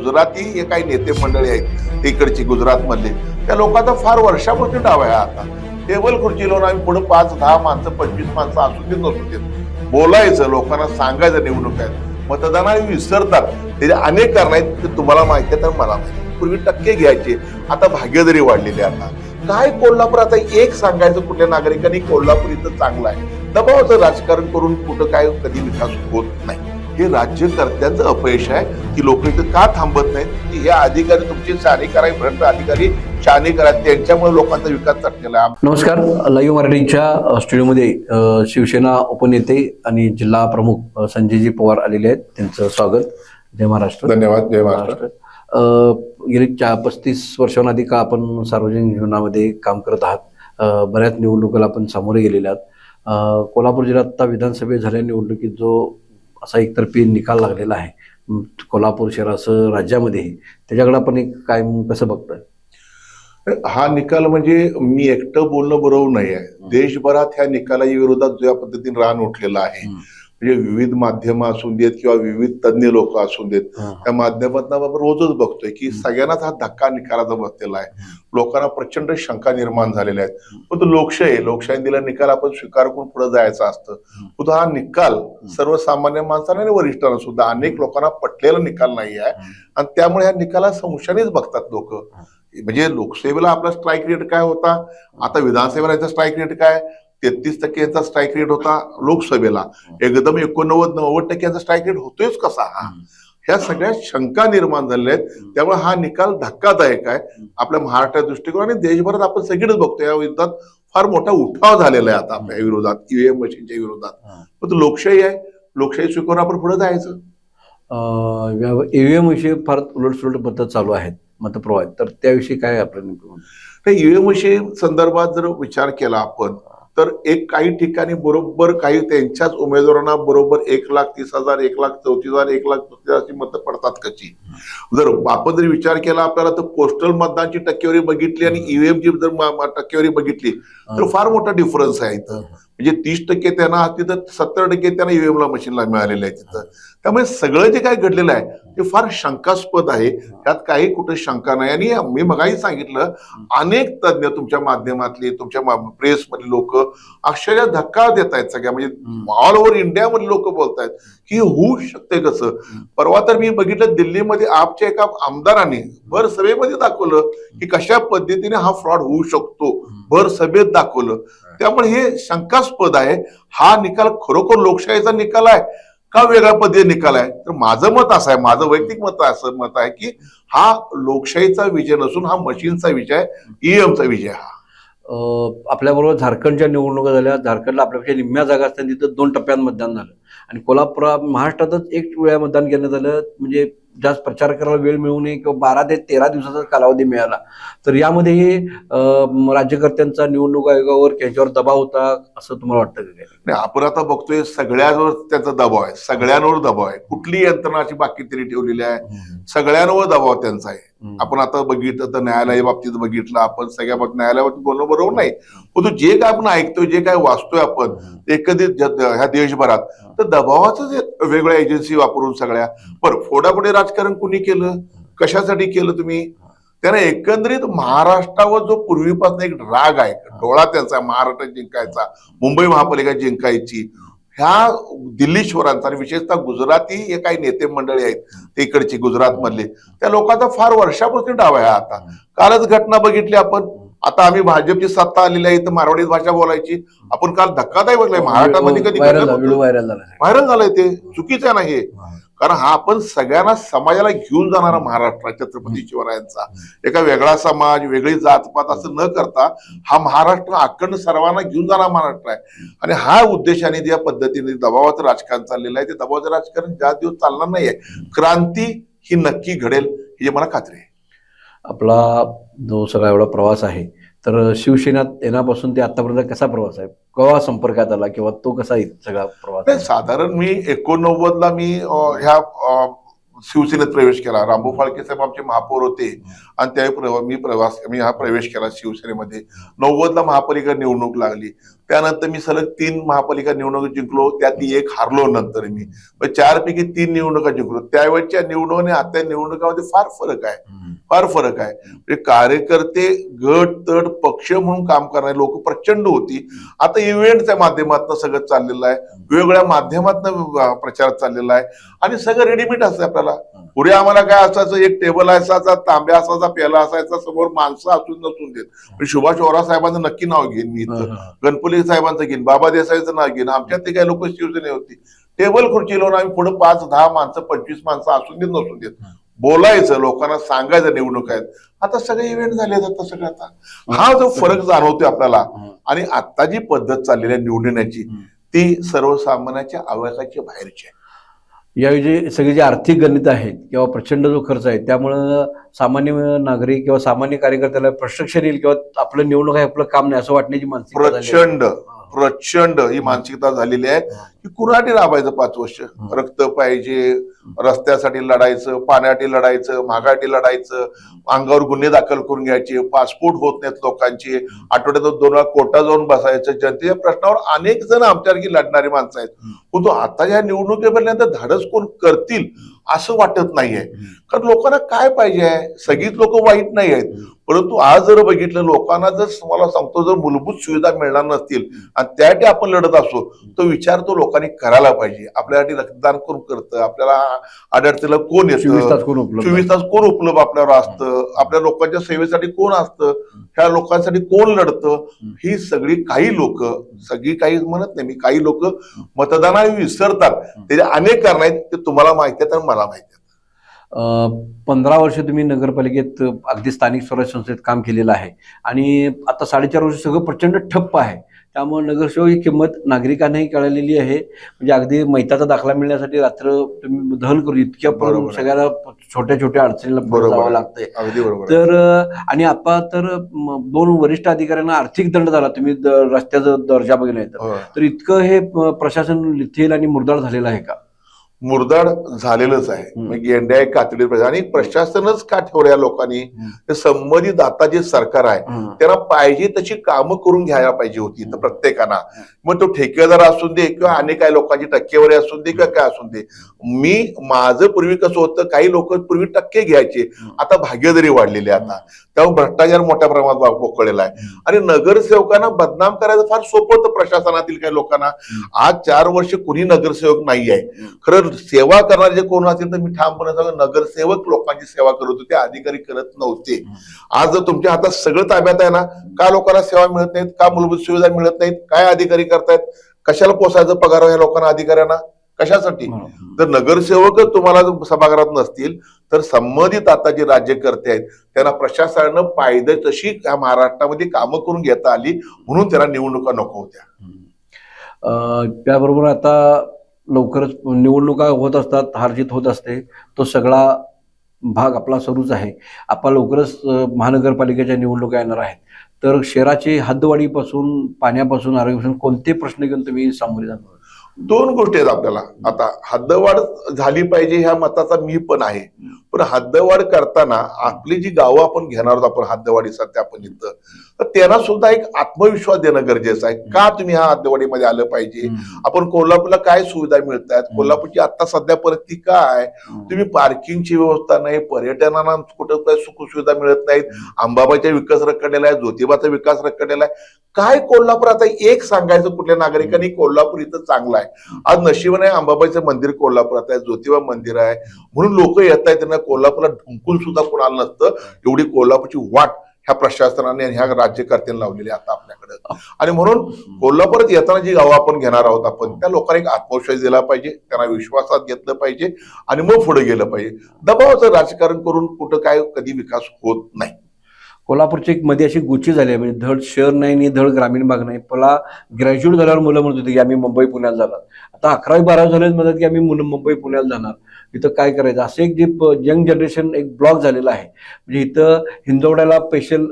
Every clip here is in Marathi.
गुजराती हे काही नेते मंडळी आहेत इकडची गुजरात मधले, त्या लोकांचा फार वर्षापासून डाव आहे. आता टेबल खुर्ची लावून आम्ही पुढे 5-10 माणसं 25 माणसं असू देत नसू देत बोलायचं, लोकांना सांगायचं निवडणूक आहेत, मतदानाला विसरतात. त्याचे अनेक कारण आहेत, ते तुम्हाला माहिती आहे तर मला माहिती. पूर्वी टक्के घ्यायचे, आता भाग्यदरी वाढलेली. आता काय कोल्हापूर, आता एक सांगायचं कुठल्या नागरिकांनी कोल्हापूर इथं चांगलं आहे, दबावाचं राजकारण करून कुठं काय कधी विकास होत नाही. हे राज्यकर्त्यांचं अपयश आहे की लोक इथं का थांबत नाहीत. हे अधिकारी तुमचे शहाणे कराय, भ्रष्ट अधिकारी शहाणे करा, त्यांच्यामुळे लोकांचा विकास चटकेला आहे. नमस्कार. लाईव्ह मराठीच्या स्टुडिओमध्ये शिवसेना उपनेते आणि जिल्हा प्रमुख संजयजी पवार आलेले आहेत. त्यांचं स्वागत. जय महाराष्ट्र. धन्यवाद. जय महाराष्ट्र. गेली 35 वर्षांहून अधिक आपण सार्वजनिक जीवनामध्ये काम करत आहात. बऱ्याच निवडणुकीला आपण सामोरे गेलेले आहात. कोल्हापूर जिल्ह्यात आता विधानसभेत झालेल्या निवडणुकीत जो असा एकतर्फी निकाल लागलेला आहे कोल्हापूर शहरासह राज्यामध्येही, त्याच्याकडे आपण एक काय कसं बघतोय? हा निकाल म्हणजे मी एकटं बोलणं बरोबर नाही आहे. देशभरात ह्या निकालाच्या विरोधात ज्या पद्धतीने रान उठलेलं आहे, म्हणजे विविध माध्यमं असून देत किंवा विविध तज्ञ लोक असून देत, त्या माध्यमातून आपण रोजच बघतोय की सगळ्यांनाच हा धक्का निकालाचा बसलेला आहे. लोकांना प्रचंड शंका निर्माण झालेल्या आहेत. पण तो लोकशाही दिला निकाल आपण स्वीकार करून पुढे जायचं असतं. पण हा निकाल सर्वसामान्य माणसांना आणि वरिष्ठांना सुद्धा अनेक लोकांना पटलेला निकाल नाही आहे, आणि त्यामुळे ह्या निकाला संशयानेच बघतात लोक. म्हणजे लोकसेवेला आपला स्ट्राईक रेट काय होता, आता विधानसभेला याचा स्ट्राईक रेट काय, 33% स्ट्राईक रेट होता. लोकसभेला एकदम 89-90% स्ट्राईक रेट होतोयच कसा हा. ह्या सगळ्या शंका निर्माण झालेल्या आहेत. त्यामुळे हा निकाल धक्कादायक आहे आपल्या महाराष्ट्राच्या दृष्टिकोन, आणि देशभरात आपण सगळीच बघतो या विरोधात फार मोठा उठाव झालेला आहे आता आपल्या विरोधात, ईव्हीएम मशीनच्या विरोधात. पण लोकशाही आहे, लोकशाही स्वीकारून आपण पुढे जायचं. ईव्हीएम विषयी फार उलटसुलट पद्धत चालू आहेत, मतप्रवाह, तर त्याविषयी काय आपलं? ईव्हीएम मशीन संदर्भात जर विचार केला आपण तर एक काही ठिकाणी बरोबर काही त्यांच्याच उमेदवारांना बरोबर 1,30,000, 1,34,000, 1,35,000 मतं पडतात कशी. जर आपण जरी विचार केला आपल्याला तर पोस्टल मतदानची टक्केवारी बघितली आणि ईव्हीएमची जर टक्केवारी बघितली तर फार मोठा डिफरन्स आहे इथं. म्हणजे 30% त्यांना असती तर 70% त्यांना ईव्हीएमला मशीनला मिळालेलं आहे तिथं. त्यामुळे सगळं जे काय घडलेलं आहे ते फार शंकास्पद आहे, त्यात काही कुठे शंका नाही. आणि मी मगाही सांगितलं, अनेक तज्ञ तुमच्या माध्यमातले, तुमच्या प्रेसमधले लोक अक्षरशः धक्का देत आहेत सगळ्या, म्हणजे ऑल ओव्हर इंडियामधले लोक बोलतायत की होऊ शकते कसं. परवा तर मी बघितलं दिल्लीमध्ये आपच्या एका आमदाराने भर सभेमध्ये दाखवलं की कशा पद्धतीने हा फ्रॉड होऊ शकतो, भर सभेत दाखवलं. त्यामुळे हे शंकास्पद आहे. हा निकाल खरोखर लोकशाहीचा निकाल आहे का वेगळ्या पद्धतीने निकाल आहे? तर माझं मत असं आहे, माझं वैयक्तिक मत आहे की हा लोकशाहीचा विजय नसून हा मशीनचा विजय आहे, ईव्हीएमचा विजय. हा आपल्याबरोबर झारखंडच्या निवडणुका झाल्या. झारखंडला आपल्यापेक्षा निम्म्या जागा असताना तिथं 2 टप्प्यात मतदान झालं, आणि कोल्हापूर महाराष्ट्रातच 1 वेळा मतदान घेण्यात आलं. म्हणजे जास्त प्रचार करायला वेळ मिळू नये किंवा 12 ते 13 दिवसाचा कालावधी मिळाला. तर यामध्ये राज्यकर्त्यांचा निवडणूक आयोगावर त्याच्यावर दबाव होता असं तुम्हाला वाटतं का? नाही, आपण आता बघतोय सगळ्यांवर त्याचा दबाव आहे, सगळ्यांवर दबाव आहे. कुठली यंत्रणा अशी बाकी तरी ठेवलेली आहे, सगळ्यांवर दबाव त्यांचा आहे. आपण आता बघितलं तर न्यायालया बाबतीत बघितलं आपण, सगळ्या न्यायालयाबाबतीत बोलणं बरोबर नाही, पण जे काय आपण ऐकतोय, जे काय वाचतोय आपण एकंदरीत ह्या देशभरात, तर दबावाचं वेगळ्या एजन्सी वापरून सगळ्या बरं फोडाफोडी राजकारण कुणी केलं, कशासाठी केलं तुम्ही? त्याने एकंदरीत महाराष्ट्रावर जो पूर्वीपासून एक राग आहे, डोळा त्यांचा महाराष्ट्र जिंकायचा, मुंबई महापालिका जिंकायची, ह्या दिल्लीश्वरांचा आणि विशेषतः गुजराती हे काही नेते मंडळी आहेत ते इकडची गुजरात मधले, त्या लोकांचा फार वर्षापासून डाव आहे. आता कालच घटना बघितली आपण. आता आम्ही भाजपची सत्ता आलेली आहे तर मारवाडी भाषा बोलायची. आपण काल धक्कादायक बघलाय महाराष्ट्रामध्ये, कधी व्हायरल झालंय. ते चुकीचं आहे ना हे, कारण हा आपण सगळ्यांना समाजाला घेऊन जाणारा महाराष्ट्र छत्रपती शिवरायांचा, एका वेगळा समाज, वेगळी जातपात असं न करता हा महाराष्ट्र अखंड सर्वांना घेऊन जाणारा महाराष्ट्र आहे. आणि हा उद्देशाने ज्या पद्धतीने दबावाचं राजकारण चाललेलं आहे, ते दबावाचं राजकारण ज्या दिवस चालणार नाहीये, क्रांती ही नक्की घडेल ही मला खात्री आहे. आपला जो सगळा एवढा प्रवास आहे, तर शिवसेनेत येण्यापासून ते आतापर्यंत कसा प्रवास आहे, केव्हा संपर्कात आला किंवा तो कसा सगळा प्रवास? साधारण मी 89ला मी ह्या शिवसेनेत प्रवेश केला. रामभाऊ फाळके साहेब आमचे महापौर होते आणि त्यावेळी मी हा प्रवेश केला शिवसेनेमध्ये. 90ला महापालिका निवडणूक लागली. त्यानंतर मी सलग 3 महापालिका निवडणूक जिंकलो, त्यातली एक हारलो. नंतर मी 4 पैकी 3 निवडणुका जिंकलो. त्यावेळेच्या निवडणूक आणि आता निवडणुकामध्ये फार फरक आहे. म्हणजे कार्यकर्ते गट तट पक्ष म्हणून काम करणारे लोक प्रचंड होती. आता इव्हेंटच्या माध्यमातून सगळं चाललेलं आहे, वेगवेगळ्या माध्यमातून प्रचार चाललेला आहे आणि सगळं रेडीमेड असतं आपल्याला. पुढे आम्हाला काय असायचं, एक टेबल असायचा, तांब्या असायचा, प्याला असायचा, समोर माणसं असून नसून देत. सुभाष ओरा साहेबांचं नक्की नाव घेईन मी इथं, गणपती साहेबांचं घेईन, बाबा देसाईचं नाव घेईन. आमच्यात ते काही लोक शिवसेने होती. टेबल खुर्ची लावून आम्ही पुढे 5-10 माणसं 25 माणसं असून देत नसून देत बोलायचं, लोकांना सांगायचं निवडणूक आहेत. आता सगळे इव्हेंट झाले आता सगळं. आता हा जो फरक जाणवतोय आपल्याला आणि आता जी पद्धत चाललेली आहे निवडण्याची ती सर्वसामान्याच्या आवाजाच्या बाहेरची आहे. यावेळी जे सगळे जे आर्थिक गणित आहेत किंवा प्रचंड जो खर्च आहे त्यामुळं सामान्य नागरिक किंवा सामान्य कार्यकर्त्याला फ्रस्ट्रेशन येईल किंवा आपलं निवडणूक आहे आपलं काम नाही असं वाटण्याची मानसिकता प्रचंड ही मानसिकता झालेली आहे की कुणासाठी राबायचं 5 वर्ष. रक्त पाहिजे, रस्त्यासाठी लढायचं, पाण्यासाठी लढायचं, महागासाठी लढायचं, अंगावर गुन्हे दाखल करून घ्यायचे, पासपोर्ट होत नाहीत लोकांचे, आठवड्यातून 2 वेळा कोर्टात जाऊन बसायचं. जनतेच्या प्रश्नावर अनेक जण आमच्यासारखी लढणारी माणसं आहेत. पण तो आता या निवडणुकीपर्यंत धाडस कोण करतील असं वाटत नाहीये. कारण लोकांना काय पाहिजे आहे, सगळीच लोक वाईट नाही आहेत, परंतु आज जर बघितलं लोकांना जर मला सांगतो जर मूलभूत सुविधा मिळणार नसतील आणि त्यासाठी आपण लढत असो तो विचार तो लोकांनी करायला पाहिजे. आपल्यासाठी रक्तदान कोण करतं, आपल्याला अडचणीला कोण येतं, 24 तास कोण उपलब्ध आपल्यावर असतं, आपल्या लोकांच्या सेवेसाठी कोण असतं, ह्या लोकांसाठी कोण लढतं, ही सगळी काही म्हणत नाही मी, काही लोक मतदानाला विसरतात. त्याचे अनेक कारण आहेत, ते तुम्हाला माहिती आहेत आणि मला माहिती आहेत. 15 वर्ष तुम्ही नगरपालिकेत अगदी स्थानिक स्वराज्य संस्थेत काम केलेलं आहे आणि आता 4.5 वर्ष सगळं प्रचंड ठप्प आहे. त्यामुळे नगरसेवक ही किंमत नागरिकांनाही कळलेली आहे. म्हणजे अगदी मैताचा दाखला मिळण्यासाठी रात्र तुम्ही दहन करू इतक्या सगळ्याला छोट्या अडचणीला जावं लागतंय. तर आणि आता तर 2 वरिष्ठ अधिकाऱ्यांना आर्थिक दंड झाला. तुम्ही रस्त्याचा दर्जा बघितला तर इतकं हे प्रशासन लिथेल आणि मुरदाड झालेलं आहे का? मुरदाड झालेलंच आहे. गेंड्या कातडी आणि प्रशासनच का ठेवल्या लोकांनी, संबंधित आता जे सरकार आहे त्यांना पाहिजे तशी कामं करून घ्यायला पाहिजे होती तर प्रत्येकाना. मग तो ठेकेदार असून दे किंवा अनेक काही लोकांची टक्केवारी असून दे किंवा काय असून दे. माझं पूर्वी कसं होतं, काही लोक पूर्वी टक्के घ्यायचे, आता भागीदारी वाढलेली आहे. आता त्यामुळे भ्रष्टाचार मोठ्या प्रमाणात पोकळलेला आहे आणि नगरसेवकांना बदनाम करायचं फार सोपं होतं प्रशासनातील काही लोकांना. आज 4 वर्ष कुणी नगरसेवक नाही आहे. खरं सेवा करणारे जे कोण असतील तर मी ठामपणे सांगतो नगरसेवक लोकांची सेवा करत होते, अधिकारी करत नव्हते. आज जर तुमच्या हातात सगळं ताब्यात आहे ना, का लोकांना सेवा मिळत नाहीत, का मूलभूत सुविधा मिळत नाहीत, काय अधिकारी करतायत, कशाला पोसायचं पगार या लोकांना अधिकाऱ्यांना, कशासाठी? जर नगरसेवक तुम्हाला सभागृहात नसतील तर संबंधित आता जे राज्यकर्ते आहेत त्यांना प्रशासनानं पाहिजे तशी या महाराष्ट्रामध्ये कामं करून घेता आली म्हणून त्यांना निवडणुका नको होत्या. त्याबरोबर आता लवकरच निवडणुका होत असतात, हारजीत होत असते, तो सगळा भाग आपला सुरूच आहे. आपण लवकरच महानगरपालिकेच्या निवडणुका येणार आहेत. तर शहराची हद्दवाढीपासून, पाण्यापासून, आरोग्यापासून कोणते प्रश्न घेऊन तुम्ही सामोरे जाणार? 2 गोष्टी आहेत आपल्याला. आता हद्दवाढ झाली पाहिजे ह्या मताचा मी पण आहे, पण हद्दवाढ करताना आपली जी गावं आपण घेणार आहोत आपण हद्दवाढीसाठी आपण इथं, तर त्यांना सुद्धा एक आत्मविश्वास देणं गरजेचं आहे. का तुम्ही ह्या हद्दवाढीमध्ये आलं पाहिजे, आपण कोल्हापूरला काय सुविधा मिळत आहेत, कोल्हापूरची आता सध्या परिस्थिती काय, तुम्ही पार्किंगची व्यवस्था नाही, पर्यटनाला कुठं काय सुखसुविधा मिळत नाहीत, अंबाबाईचा विकास रखडलेला आहे, ज्योतिबाचा विकास रखडलेला आहे. काय कोल्हापूर आता एक सांगायचं कुठल्या नागरिकांनी कोल्हापूर इथं चांगलं आहे. आज नशिबाने अंबाबाईचं मंदिर कोल्हापुरात आहे, ज्योतिबा मंदिर आहे म्हणून लोक येत आहेत. त्यांना कोल्हापूरला ढुंकून सुद्धा कोणाला नसतं. एवढी कोल्हापूरची वाट ह्या प्रशासनाने आणि ह्या राज्यकर्त्यांनी लावलेली आता आपल्याकडे. आणि म्हणून कोल्हापुरात येताना जी गावं आपण घेणार आहोत आपण त्या लोकांना एक आत्मविश्वास दिला पाहिजे, त्यांना विश्वासात घेतलं पाहिजे आणि मग पुढे गेलं पाहिजे. दबावाचं राजकारण करून कुठं काय कधी विकास होत नाही. कोल्हापूरची एक मध्ये अशी गुची झाली आहे, म्हणजे धड शहर नाही आणि धड ग्रामीण भाग नाही. पहिला ग्रॅज्युएट झाल्यावर मुलं म्हणत होती की आम्ही मुंबई पुण्याला जाणार, आता 11वी 12वी झाल्यावर म्हणतात की आम्ही मुंबई पुण्याला जाणार. इथं काय करायचं, असं एक जे यंग जनरेशन एक ब्लॉक झालेलं आहे. म्हणजे इथं हिंदवड्याला स्पेशल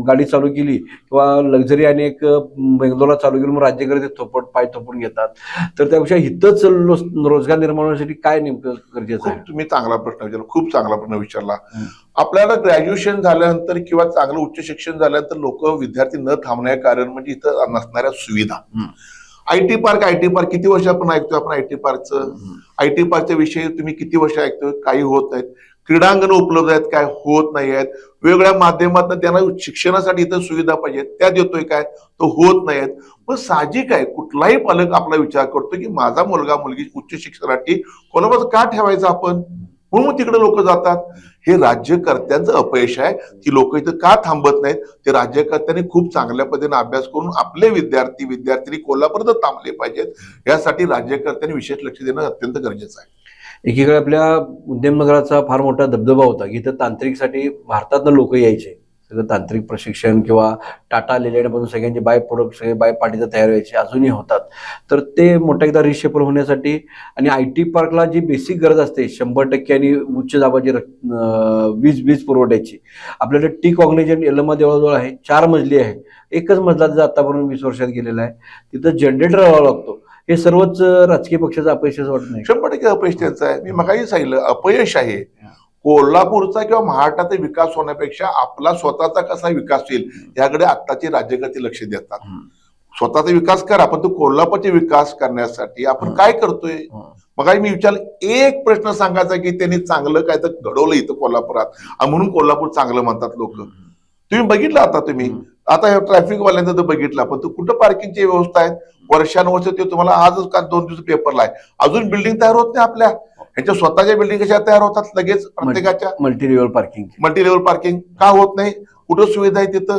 गाडी चालू केली किंवा लक्झरी आणि एक बेंगलोरला चालू केली, मग राज्यकर्ते पाय थोपटून घेतात. तर त्यापेक्षा इथंच रोजगार निर्माण होण्यासाठी काय नेमकं गरजेचं आहे? खूप तुम्ही चांगला प्रश्न विचारला, खूप चांगला प्रश्न विचारला. आपल्याला ग्रॅज्युएशन झाल्यानंतर किंवा चांगलं उच्च शिक्षण झाल्यानंतर लोक विद्यार्थी न थांबण्याचे कारण म्हणजे इथं नसणाऱ्या सुविधा. आयटी पार्क किती वर्ष आपण ऐकतोय, आपण आयटी पार्कचं. आयटी पार्कच्या विषयी तुम्ही किती वर्ष ऐकतोय, काही होत नाहीत. क्रीडांगण उपलब्ध आहेत, काय होत नाही आहेत. वेगवेगळ्या माध्यमातून त्यांना शिक्षणासाठी इथं सुविधा पाहिजेत, त्या देतोय काय, तो होत नाहीत. पण साहजिक आहे, कुठलाही पालक आपला विचार करतो की माझा मुलगा मुलगी उच्च शिक्षणासाठी कोल्हापुरात का ठेवायचं आपण, म्हणून तिकडे लोक जातात. हे राज्यकर्त्यांचं अपयश आहे. ती लोक इथं का थांबत नाहीत, ते राज्यकर्त्यांनी खूप चांगल्या पद्धतीने अभ्यास करून आपले विद्यार्थी कोल्हापुरात थांबले पाहिजेत. यासाठी राज्यकर्त्यांनी विशेष लक्ष देणं अत्यंत गरजेचं आहे. एकीकडे आपल्या उद्यमनगराचा फार मोठा दबदबा होता की इथं तांत्रिकसाठी भारतातनं लोक यायचे, सगळं तांत्रिक प्रशिक्षण किंवा टाटा लेलँडमधून सगळ्यांचे बाय प्रोडक्ट सगळे बाय पार्टीला तयार व्हायचे, अजूनही होतात. तर ते मोठा एकदा रिशेपल होण्यासाठी आणि आयटी पार्कला जी बेसिक गरज असते 100% आणि उच्च दाबाची वीज पुरवठ्याची, आपल्याकडे टी कॉग्निजन एलमा जवळजवळ आहे, 4 मजली आहे. एकच मजला त्याचा आतापर्यंत 20 वर्षात गेलेला आहे. तिथं जनरेटर लावावा लागतो. हे सर्वच राजकीय पक्षाचं अपयश वाटत नाही? 100% अपयश त्यांचं आहे. मी मगाही सांगितलं अपयश आहे. कोल्हापूरचा किंवा महाराष्ट्राचा विकास होण्यापेक्षा आपला स्वतःचा कसा विकास होईल याकडे आत्ताचे राज्यकर्ते लक्ष देतात. स्वतःचा विकास करा, पण तो कोल्हापूरचा विकास करण्यासाठी आपण काय करतोय. मगाही मी विचारलं, एक प्रश्न सांगायचा की त्यांनी चांगलं काय तर घडवलं इथं कोल्हापुरात म्हणून कोल्हापूर चांगलं म्हणतात लोक. तुम्ही बघितलं आता ट्रॅफिक वाल्यांचा तर बघितला, पण तो कुठं पार्किंगची व्यवस्था आहे. वर्षानुवर्ष ते तुम्हाला आजच का 2 दिवस पेपरला आहे, अजून बिल्डिंग तयार होत नाही. आपल्या ह्यांच्या स्वतःच्या बिल्डिंग कशा तयार होतात लगेच प्रत्येकाच्या. मल्टी लेवल पार्किंग का होत नाही, कुठं सुविधा आहे तिथं,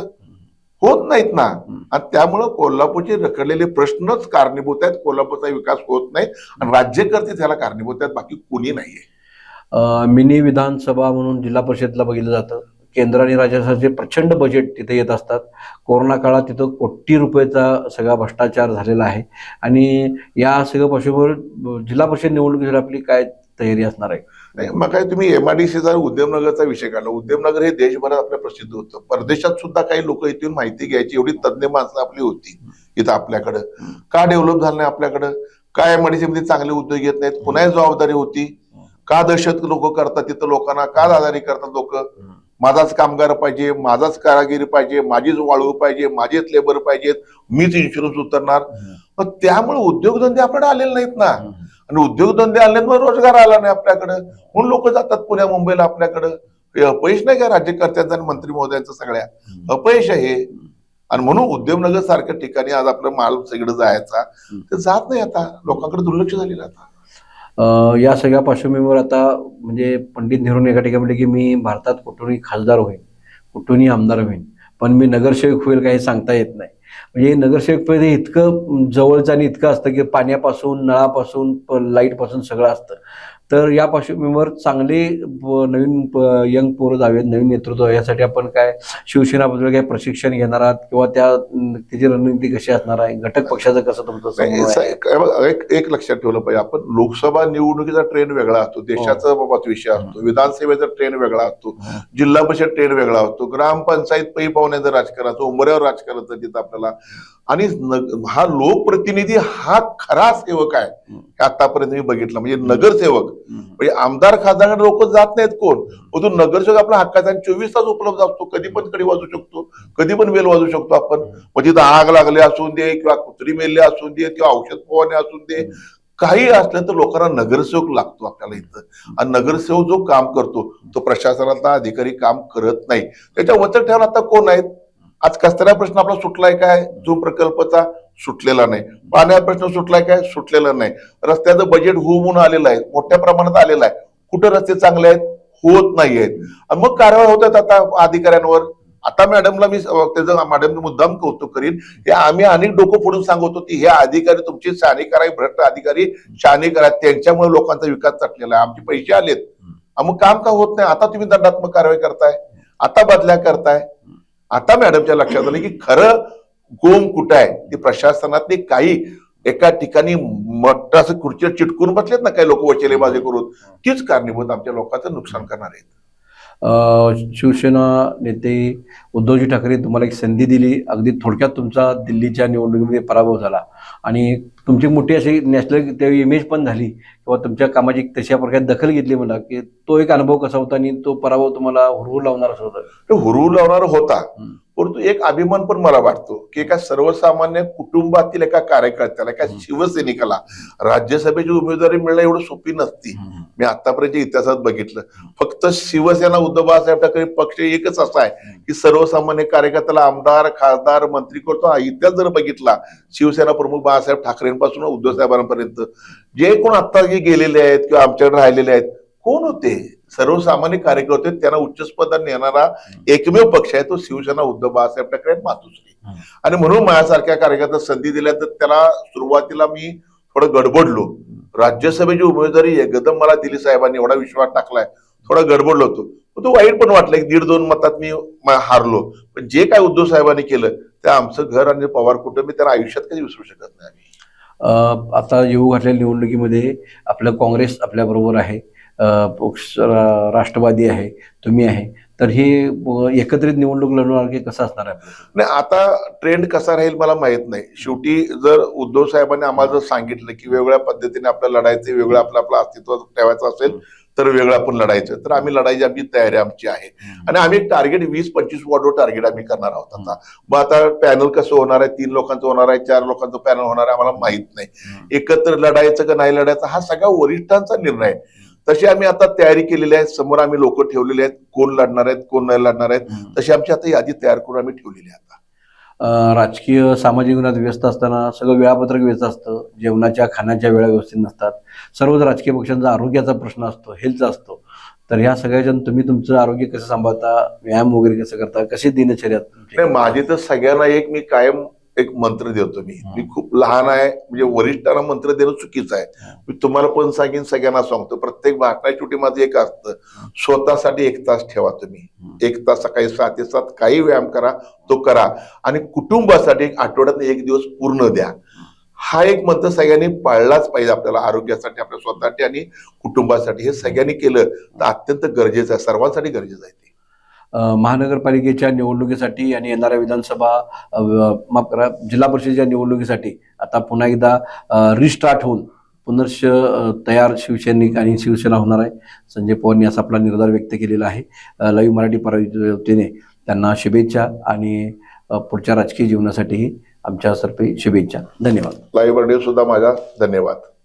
होत नाहीत ना. आणि त्यामुळं कोल्हापूरचे रखडलेले प्रश्नच कारणीभूत आहेत. कोल्हापूरचा विकास होत नाही आणि राज्यकर्ते त्याला कारणीभूत आहेत, बाकी कोणी नाहीये. मिनी विधानसभा म्हणून जिल्हा परिषदला बघितलं जातं. केंद्र आणि राज्य सरकारचे प्रचंड बजेट तिथे येत असतात. कोरोना काळात तिथं कोटी रुपयाचा सगळा भ्रष्टाचार झालेला आहे आणि या सगळ्या पार्श्वभूमीवर जिल्हा परिषद निवडणुकीसाठी आपली काय तयारी असणार आहे? नाही, मग काय तुम्ही MIDCचा उद्यमनगरचा विषय काढला. उद्यमनगर हे देशभरात आपल्या प्रसिद्ध होतं. परदेशात सुद्धा काही लोक इथून माहिती घ्यायची एवढी तज्ञ माणसं आपली होती इथं आपल्याकडं. का डेव्हलप झालं नाही आपल्याकडं, का MIDC मध्ये चांगले उद्योग येत नाहीत, पुन्हा जबाबदारी होती का, दहशत लोक करतात तिथं, लोकांना का दादारी करतात लोक. माझाच कामगार पाहिजे, माझाच कारागिरी पाहिजे, माझीच वाळू पाहिजे, माझेच लेबर पाहिजेत, मीच इन्शुरन्स उतरणार. मग त्यामुळे उद्योगधंदे आपल्याकडे आलेले नाहीत ना. आणि उद्योगधंदे आले मग रोजगार आला नाही आपल्याकडं, म्हणून लोक जातात पुण्या मुंबईला आपल्याकडं. हे अपयश नाही का राज्यकर्त्यांचं आणि मंत्री महोदयांचं, सगळ्या अपयश आहे. आणि म्हणून उद्यमनगर सारख्या ठिकाणी आज आपला माल सगळं जायचा ते जात नाही. आता लोकांकडे दुर्लक्ष झालेलं. आता या सगळ्या पार्श्वभूमीवर आता म्हणजे पंडित नेहरू एका ठिकाणी म्हटले की मी भारतात कुठूनही खासदार होईन, कुठूनही आमदार होईन, पण मी नगरसेवक होईल काही सांगता येत नाही. म्हणजे नगरसेवक पद हे इतकं जवळचं आणि इतकं असतं की पाण्यापासून, नळापासून, लाईटपासून सगळं असतं. तर या पार्श्वभूमीवर चांगले नवीन यंग पोरं जावेत, नवीन नेतृत्व, यासाठी आपण काय शिवसेनाबद्दल काय प्रशिक्षण घेणार आहात किंवा त्याची रणनीती कशी असणार आहे, घटक पक्षाचं कसं तुमचं? एक लक्षात ठेवलं पाहिजे आपण, लोकसभा निवडणुकीचा ट्रेंड वेगळा असतो, देशाचा बाबत विषय असतो, विधानसभेचा ट्रेंड वेगळा असतो, जिल्हा परिषद ट्रेंड वेगळा असतो, ग्रामपंचायत पै पाहुण्याचं राजकारण असतो, उंबऱ्यावर राजकारण तिथं आपल्याला. आणि हा लोकप्रतिनिधी हा खरा सेवक आहे आतापर्यंत मी बघितला. म्हणजे नगरसेवक म्हणजे आमदार खासदार लोक जात नाहीत कोण, तो नगरसेवक आपला हक्काचा 24 तास उपलब्ध असतो. कधी पण कडी वाजू शकतो, कधी पण वेल वाजू शकतो आपण. म्हणजे तिथं आग लागले असून दे किंवा कुत्री मेले असून दे किंवा औषध फवारणी असून दे, काही असलं तर लोकांना नगरसेवक लागतो आपल्याला इथं. आणि नगरसेवक जो काम करतो तो प्रशासनातला अधिकारी काम करत नाही. त्याच्या वचक ठेवून आता कोण आहेत. आज कचरा प्रश्न आपला सुटलाय काय, जो प्रकल्पचा सुटलेला नाही. पाण्याचा प्रश्न सुटलाय काय, सुटलेला नाही. रस्त्याचं बजेट होऊन आलेलं आहे, मोठ्या प्रमाणात आलेलं आहे. कुठं रस्ते चांगले आहेत, होत नाही आहेत. आणि मग कारवाई होतात आता अधिकाऱ्यांवर. आता मॅडमला मी त्याचं मॅडमचं मुद्दाम कौतुक करीन, हे आम्ही अनेक डोकं फोडून सांगतो की हे अधिकारी तुमचे शहाणे करा, भ्रष्ट अधिकारी शहाणे करा, त्यांच्यामुळे लोकांचा विकास चटलेला आहे, आमचे पैसे आलेत, मग काम का होत नाही. आता तुम्ही दंडात्मक कारवाई करताय, आता बदल्या करताय. आता मॅडमच्या लक्षात आलं की खरं गोम कुठं आहे, ते प्रशासनातले काही एका ठिकाणी मोठं असं खुर्चीवर चिटकून बसलेत ना काही लोक वचलेबाजी करून, तीच कारणीभूत आमच्या लोकांचं नुकसान करणार आहेत. शिवसेना नेते उद्धवजी ठाकरे तुम्हाला एक संधी दिली, अगदी थोडक्यात तुमचा दिल्लीच्या निवडणुकीमध्ये पराभव झाला आणि तुमची मोठी अशी नॅशनल त्यावेळी इमेज पण झाली किंवा तुमच्या कामाची तशा प्रकारे दखल घेतली म्हणा, की तो एक अनुभव कसा होता आणि तो पराभव तुम्हाला हुरहुर लावणार असं होता? तो हुरू लावणार होता, परंतु एक अभिमान पण मला वाटतो की एका सर्वसामान्य कुटुंबातील एका कार्यकर्त्याला, एका शिवसैनिकाला राज्यसभेची उमेदवारी मिळणं एवढं सोपी नसती. मी आतापर्यंत इतिहासात बघितलं, फक्त शिवसेना उद्धव बाळासाहेब ठाकरे पक्ष एकच असा आहे की सर्वसामान्य कार्यकर्त्याला आमदार, खासदार, मंत्री करतो. हा इतिहास जर बघितला शिवसेना प्रमुख बाळासाहेब ठाकरेंपासून उद्धव साहेबांपर्यंत जे कोण आता गेलेले आहेत किंवा आमच्याकडे राहिलेले आहेत, कोण होते? सर्वसामान्य कार्यकर्ते. त्यांना उच्चपदावर नेणारा एकमेव पक्ष आहे तो शिवसेना उद्धव बाळासाहेब ठाकरे मातोश्री. आणि म्हणून माझ्यासारख्या कार्यकर्त्याला संधी दिल्या तर त्याला सुरुवातीला मी थोडं गडबडलो. राज्यसभेची उमेदवारी एकदम मला दिली साहेबांनी, एवढा विश्वास टाकलाय, थोडा गडबडलो होतो. तो वाईट पण वाटलं, 1.5-2 मतात मी हारलो. पण जे काय उद्धव साहेबांनी केलं ते आमचं घर आणि पवार कुटुंब त्याला आयुष्यात कधी विसरू शकत नाही आम्ही. आता येऊ घातलेल्या निवडणुकीमध्ये आपलं काँग्रेस आपल्या बरोबर आहे, राष्ट्रवादी आहे, तुम्ही आहे, तर हे एकत्रित निवडणूक लढवणार की कसं असणार आहे? नाही, आता ट्रेंड कसा राहील मला माहित नाही. शेवटी जर उद्धव साहेबांनी आम्हाला जर सांगितलं की वेगवेगळ्या पद्धतीने आपल्याला लढायचं, वेगळं आपलं अस्तित्व ठेवायचं असेल तर वेगळं आपण लढायचं, तर आम्ही लढायची आमची तयारी आमची आहे. आणि आम्ही टार्गेट 20-25 वॉर्डवर टार्गेट आम्ही करणार आहोत. आता मग आता पॅनल कसं होणार आहे, 3 लोकांचं होणार आहे, 4 लोकांचं पॅनल होणार आहे, आम्हाला माहित नाही. एकत्र लढायचं का नाही लढायचं हा सगळा वरिष्ठांचा निर्णय आहे. तशी आम्ही आता तयारी केलेली आहे. समोर आम्ही लोक ठेवलेले आहेत, कोण लढणार आहेत, कोण नाही लढणार आहेत, तशी आमची आता यादी तयार करून आम्ही ठेवलेली आहे. आता राजकीय सामाजिक जीवनात व्यस्त असताना सगळं वेळापत्रक व्यस्त असतं, जेवणाच्या खाण्याच्या वेळा व्यवस्थित नसतात, सर्वच राजकीय पक्षांचा आरोग्याचा प्रश्न असतो, हेल्थचा असतो. तर ह्या सगळ्याजण तुम्ही तुमचं आरोग्य कसं सांभाळता, व्यायाम वगैरे कसं करता, कशी दिनचर्या? नाही, माझी तर सगळ्यांना एक मी कायम एक मंत्र देतो. मी खूप लहान आहे, म्हणजे वरिष्ठांना मंत्र देणं चुकीचं आहे. मी तुम्हाला पण सांगेन, सगळ्यांना सांगतो, प्रत्येक भाषणाच्या शेवटी माझं एक असतं, स्वतःसाठी 1 तास ठेवा. तुम्ही 1 तास सकाळी 7 ते 7 काही व्यायाम करा, तो करा. आणि कुटुंबासाठी आठवड्यात 1 दिवस पूर्ण द्या. हा एक मंत्र सगळ्यांनी पाळलाच पाहिजे आपल्याला, आरोग्यासाठी, आपल्या स्वतःसाठी आणि कुटुंबासाठी. हे सगळ्यांनी केलं तर अत्यंत गरजेचं आहे, सर्वांसाठी गरजेचं आहे. महानगरपालिकेच्या निवडणुकीसाठी आणि येणाऱ्या विधानसभा माफ करा जिल्हा परिषदेच्या निवडणुकीसाठी आता पुन्हा एकदा रिस्टार्ट होऊन पुनर्श तयार शिवसैनिक आणि शिवसेना होणार आहे. संजय पवारांनी असा आपला निर्धार व्यक्त केलेला आहे. लाईव्ह मराठी वतीने त्यांना शुभेच्छा आणि पुढच्या राजकीय जीवनासाठीही आमच्यातर्फे शुभेच्छा. धन्यवाद. लाईव्ह मराठी सुद्धा माझा धन्यवाद.